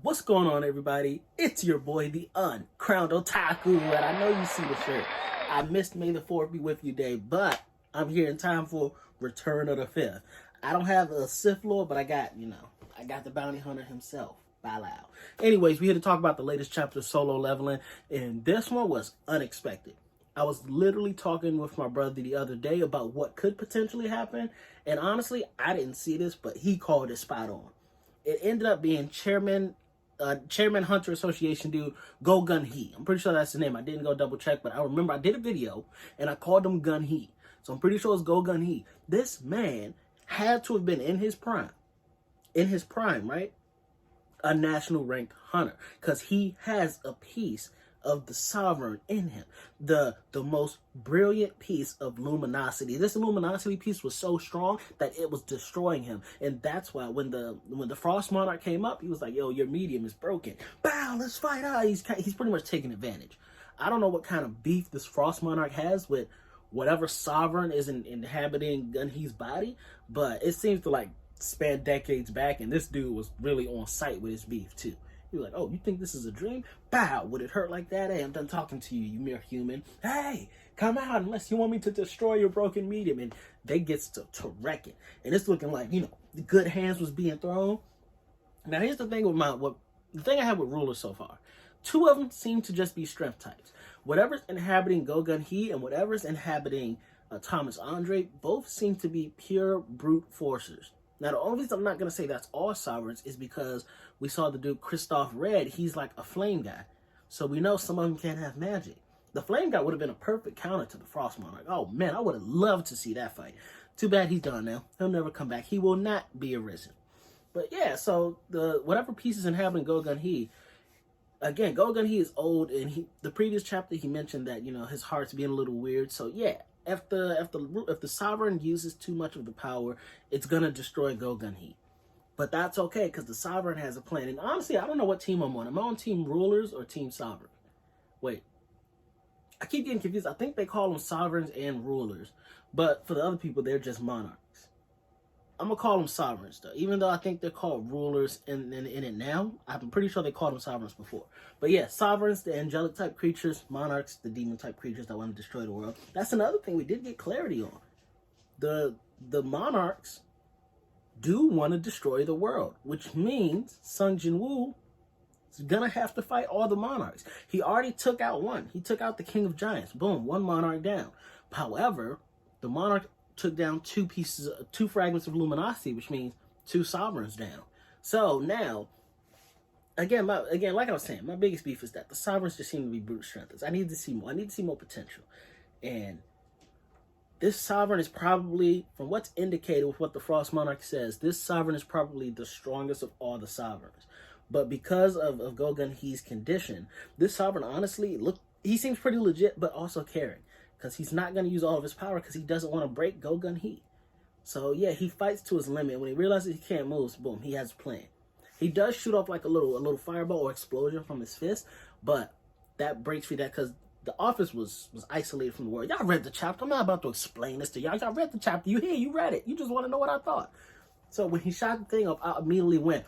What's going on, everybody? It's your boy, the uncrowned Otaku, and I know you see the shirt. I missed May the 4th be with you day, but I'm here in time for Return of the 5th. I don't have a Sith Lord, but I got the bounty hunter himself, Balao. Anyways, we're here to talk about the latest chapter of Solo Leveling, and this one was unexpected. I was literally talking with my brother the other day about what could potentially happen, and honestly, I didn't see this, but he called it spot on. It ended up being Chairman Hunter Association dude, Go Gun He. I'm pretty sure that's the name. I didn't go double check, but I remember I did a video and I called him Gun He. So I'm pretty sure it's Go Gun He. This man had to have been in his prime. In his prime, right? A national ranked hunter. Because he has a piece of the sovereign in him. The most brilliant piece of luminosity. This luminosity piece was so strong that it was destroying him. And that's why when the Frost Monarch came up, he was like, yo, your medium is broken. Bow, let's fight out. He's pretty much taking advantage. I don't know what kind of beef this Frost Monarch has with whatever sovereign is inhabiting Gun-He's body, but it seems to like span decades back, and this dude was really on site with his beef too. He was like, oh, you think this is a dream? Bow, would it hurt like that? Hey, I'm done talking to you, you mere human. Hey, come out unless you want me to destroy your broken medium. And they gets to wreck it. And it's looking like, the good hands was being thrown. Now, here's the thing with the thing I have with rulers so far. Two of them seem to just be strength types. Whatever's inhabiting Go-Gun He and whatever's inhabiting Thomas Andre, both seem to be pure brute forcers. Now, the only reason I'm not going to say that's all sovereigns is because we saw the dude Christoph Red. He's like a flame guy. So we know some of them can't have magic. The flame guy would have been a perfect counter to the Frost Monarch. Oh, man, I would have loved to see that fight. Too bad he's done now. He'll never come back. He will not be arisen. But yeah, so whatever pieces inhabiting Go-Gun He, again, Go-Gun He is old. And the previous chapter, he mentioned that, his heart's being a little weird. So yeah. If the sovereign uses too much of the power, it's gonna destroy Go-Gun He. But that's okay, because the sovereign has a plan. And honestly, I don't know what team I'm on. Am I on Team Rulers or Team Sovereign? Wait. I keep getting confused. I think they call them Sovereigns and Rulers. But for the other people, they're just Monarchs. I'm going to call them Sovereigns, though. Even though I think they're called Rulers in it now. I'm pretty sure they called them Sovereigns before. But yeah, Sovereigns, the angelic-type creatures. Monarchs, the demon-type creatures that want to destroy the world. That's another thing we did get clarity on. The Monarchs do want to destroy the world, which means Sung Jin-woo is going to have to fight all the Monarchs. He already took out one. He took out the King of Giants. Boom, one Monarch down. However, the Monarch took down two fragments of luminosity, which means two sovereigns down. So now, again, like I was saying, my biggest beef is that the sovereigns just seem to be brute strengths. I need to see more. I need to see more potential. And this sovereign is probably, from what's indicated with what the Frost Monarch says, this sovereign is probably the strongest of all the sovereigns. But because of Go-Gun He's condition, this sovereign, honestly, he seems pretty legit, but also caring. Because he's not going to use all of his power because he doesn't want to break Go-Gun He. So yeah, he fights to his limit. When he realizes he can't move, boom, he has a plan. He does shoot off like a little fireball or explosion from his fist, but that breaks free that because the office was isolated from the world. Y'all read the chapter. I'm not about to explain this to y'all. Y'all read the chapter. You read it. You just want to know what I thought. So when he shot the thing up, I immediately went,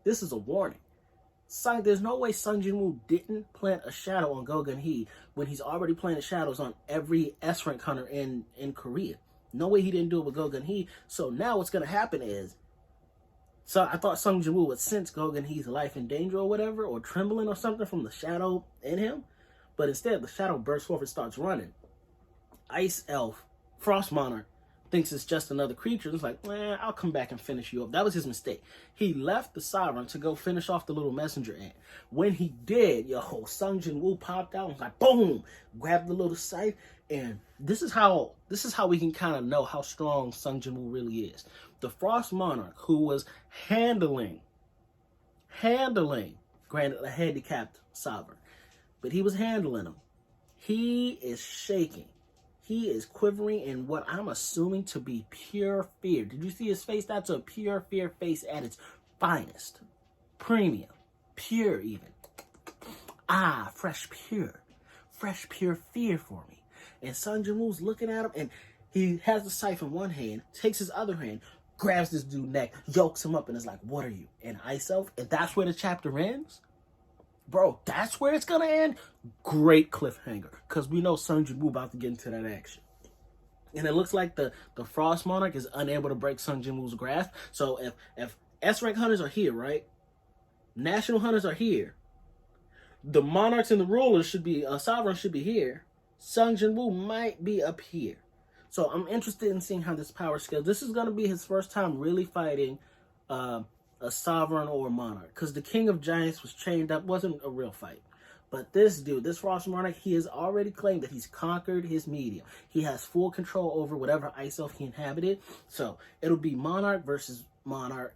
this is a warning. There's no way Sung Jin-woo didn't plant a shadow on Go-Gun He when he's already planted shadows on every S-rank hunter in Korea. No way he didn't do it with Go-Gun He. So now what's going to happen is, so I thought Sung Jin-woo would sense Go-Gun He's life in danger or whatever, or trembling or something from the shadow in him. But instead, the shadow bursts forth and starts running. Ice Elf, Frost Monarch, thinks it's just another creature. It's like, I'll come back and finish you up. That was his mistake. He left the sovereign to go finish off the little messenger ant. When he did, Sung Jin-woo popped out and was like, boom, grabbed the little scythe. And this is how we can kind of know how strong Sung Jin-woo really is. The Frost Monarch, who was handling, granted, a handicapped sovereign, but he was handling him. He is shaking. He is quivering in what I'm assuming to be pure fear. Did you see his face? That's a pure fear face at its finest. Premium. Pure even. Fresh pure. Fresh pure fear for me. And Sung Jin-woo's looking at him, and he has the scythe in one hand, takes his other hand, grabs this dude's neck, yokes him up, and is like, "What are you, an ice elf?" And that's where the chapter ends. Bro, that's where it's gonna end. Great cliffhanger, because we know Sung Jin Woo about to get into that action. And it looks like the Frost Monarch is unable to break Sung Jin Woo's grasp. So if S-rank hunters are here, right? National hunters are here. The monarchs and the rulers should be, sovereigns should be here. Sung Jin Woo might be up here. So I'm interested in seeing how this power scales. This is going to be his first time really fighting a sovereign or a monarch. Because the King of Giants was chained up. Wasn't a real fight. But this dude, this Frost Monarch, he has already claimed that he's conquered his medium. He has full control over whatever ice elf he inhabited. So it'll be Monarch versus Monarch.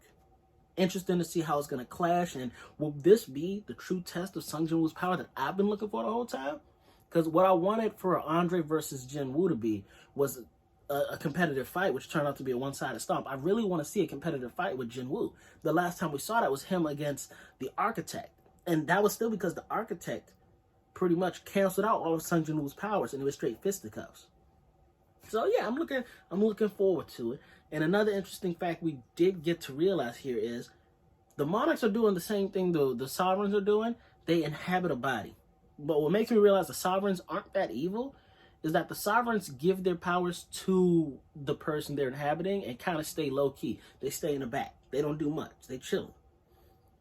Interesting to see how it's going to clash. And will this be the true test of Sung Jin Woo's power that I've been looking for the whole time? Because what I wanted for Andre versus Jin Woo to be was a competitive fight, which turned out to be a one-sided stomp. I really want to see a competitive fight with Jin Woo. The last time we saw that was him against the Architect. And that was still because the Architect pretty much canceled out all of Sung Jin Woo's powers, and it was straight fisticuffs. So yeah, I'm looking forward to it. And another interesting fact we did get to realize here is the monarchs are doing the same thing the sovereigns are doing. They inhabit a body. But what makes me realize the sovereigns aren't that evil is that the sovereigns give their powers to the person they're inhabiting and kind of stay low-key. They stay in the back. They don't do much. They chill.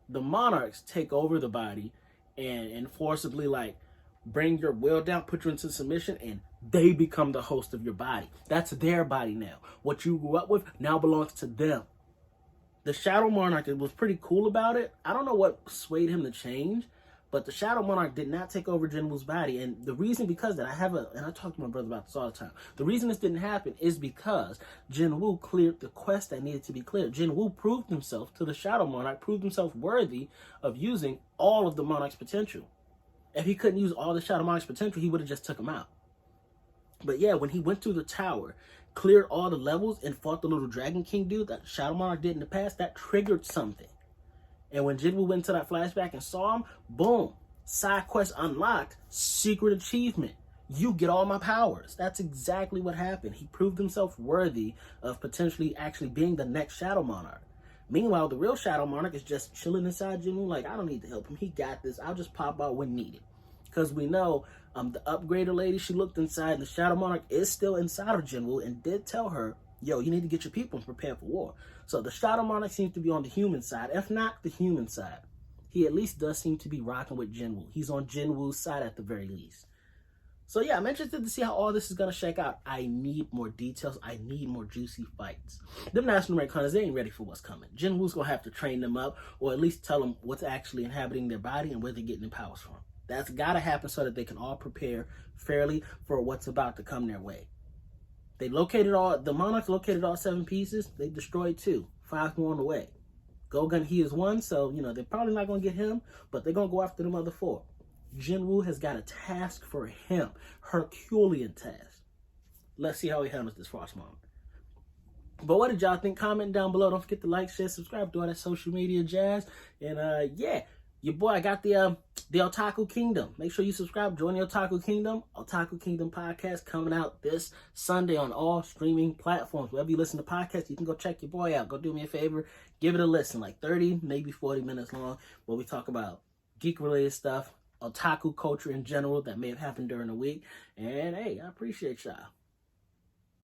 The monarchs take over the body and forcibly, like, bring your will down, put you into submission, and they become the host of your body. That's their body now. What you grew up with now belongs to them. The Shadow Monarch was pretty cool about it. I don't know what swayed him to change, but the Shadow Monarch did not take over Jin Woo's body. And the reason because that and I talk to my brother about this all the time. The reason this didn't happen is because Jin Woo cleared the quest that needed to be cleared. Jin Woo proved himself to the Shadow Monarch, proved himself worthy of using all of the Monarch's potential. If he couldn't use all the Shadow Monarch's potential, he would have just took him out. But yeah, when he went through the tower, cleared all the levels, and fought the little Dragon King dude that Shadow Monarch did in the past, that triggered something. And when Jin Woo went into that flashback and saw him, boom, side quest unlocked, secret achievement. You get all my powers. That's exactly what happened. He proved himself worthy of potentially actually being the next Shadow Monarch. Meanwhile, the real Shadow Monarch is just chilling inside Jin Woo like, I don't need to help him. He got this. I'll just pop out when needed. Because we know the upgrader lady, she looked inside, and the Shadow Monarch is still inside of Jin Woo and did tell her, yo, you need to get your people and prepare for war. So the Shadow Monarch seems to be on the human side, if not the human side. He at least does seem to be rocking with Jin Woo. He's on Jin Woo's side at the very least. So yeah, I'm interested to see how all this is going to shake out. I need more details. I need more juicy fights. Them national rank hunters, they ain't ready for what's coming. Jin Woo's going to have to train them up, or at least tell them what's actually inhabiting their body and where they're getting their powers from. That's got to happen so that they can all prepare fairly for what's about to come their way. The Monarchs located all 7 pieces. They destroyed 2. 5 more on the way. Gogun, he is 1, so, they're probably not going to get him, but they're going to go after the other 4. Jin Woo has got a task for him. Herculean task. Let's see how he handles this Frost Monarch. But what did y'all think? Comment down below. Don't forget to like, share, subscribe, do all that social media jazz. And, yeah. Your boy, I got the Otaku Kingdom. Make sure you subscribe. Join the Otaku Kingdom. Otaku Kingdom podcast coming out this Sunday on all streaming platforms. Wherever you listen to podcasts, you can go check your boy out. Go do me a favor. Give it a listen. Like 30, maybe 40 minutes long, where we talk about geek-related stuff, otaku culture in general that may have happened during the week. And, hey, I appreciate y'all.